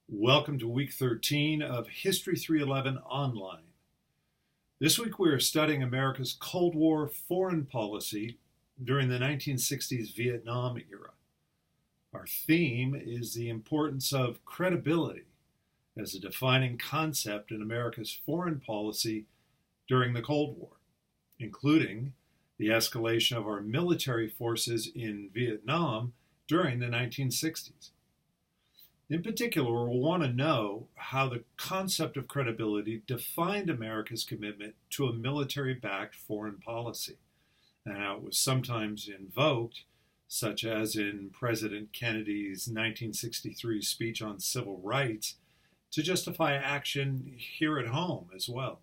Welcome to week 13 of History 311 Online. This week we are studying America's Cold War foreign policy during the 1960s Vietnam era. Our theme is the importance of credibility as a defining concept in America's foreign policy during the Cold War, including the escalation of our military forces in Vietnam during the 1960s. In particular, we'll want to know how the concept of credibility defined America's commitment to a military-backed foreign policy, and how it was sometimes invoked, such as in President Kennedy's 1963 speech on civil rights, to justify action here at home as well.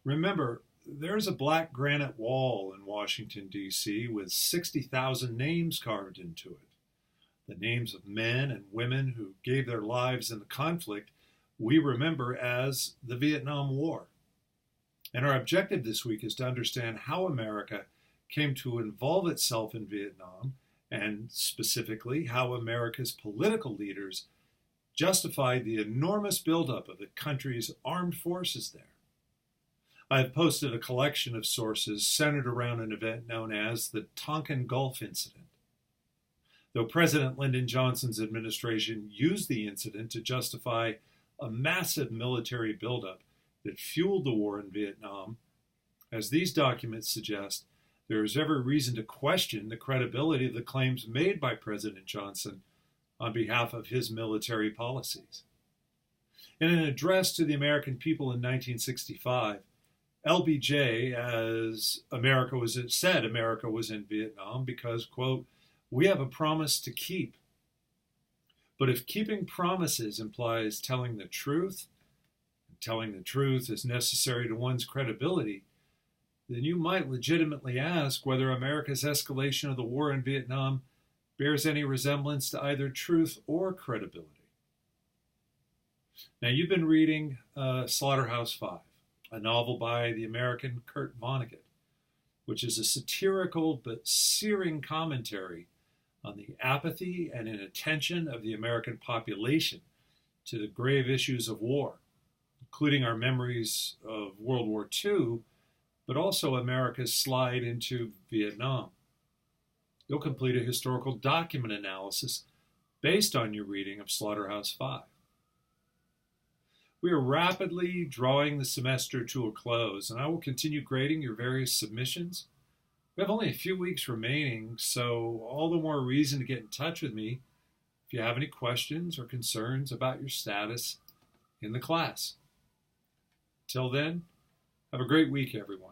Remember, there's a black granite wall in Washington, D.C. with 60,000 names carved into it. The names of men and women who gave their lives in the conflict we remember as the Vietnam War. And our objective this week is to understand how America came to involve itself in Vietnam, and specifically how America's political leaders justified the enormous buildup of the country's armed forces there. I have posted a collection of sources centered around an event known as the Tonkin Gulf Incident. Though President Lyndon Johnson's administration used the incident to justify a massive military buildup that fueled the war in Vietnam, as these documents suggest, there is every reason to question the credibility of the claims made by President Johnson on behalf of his military policies. In an address to the American people in 1965, LBJ, as America was in Vietnam because, quote, "We have a promise to keep. But if keeping promises implies telling the truth, and telling the truth is necessary to one's credibility, then you might legitimately ask whether America's escalation of the war in Vietnam bears any resemblance to either truth or credibility." Now, you've been reading Slaughterhouse-Five, a novel by the American Kurt Vonnegut, which is a satirical but searing commentary on the apathy and inattention of the American population to the grave issues of war, including our memories of World War II, but also America's slide into Vietnam. You'll complete a historical document analysis based on your reading of Slaughterhouse-Five. We are rapidly drawing the semester to a close, and I will continue grading your various submissions. We have only a few weeks remaining, so all the more reason to get in touch with me if you have any questions or concerns about your status in the class. Till then, have a great week, everyone.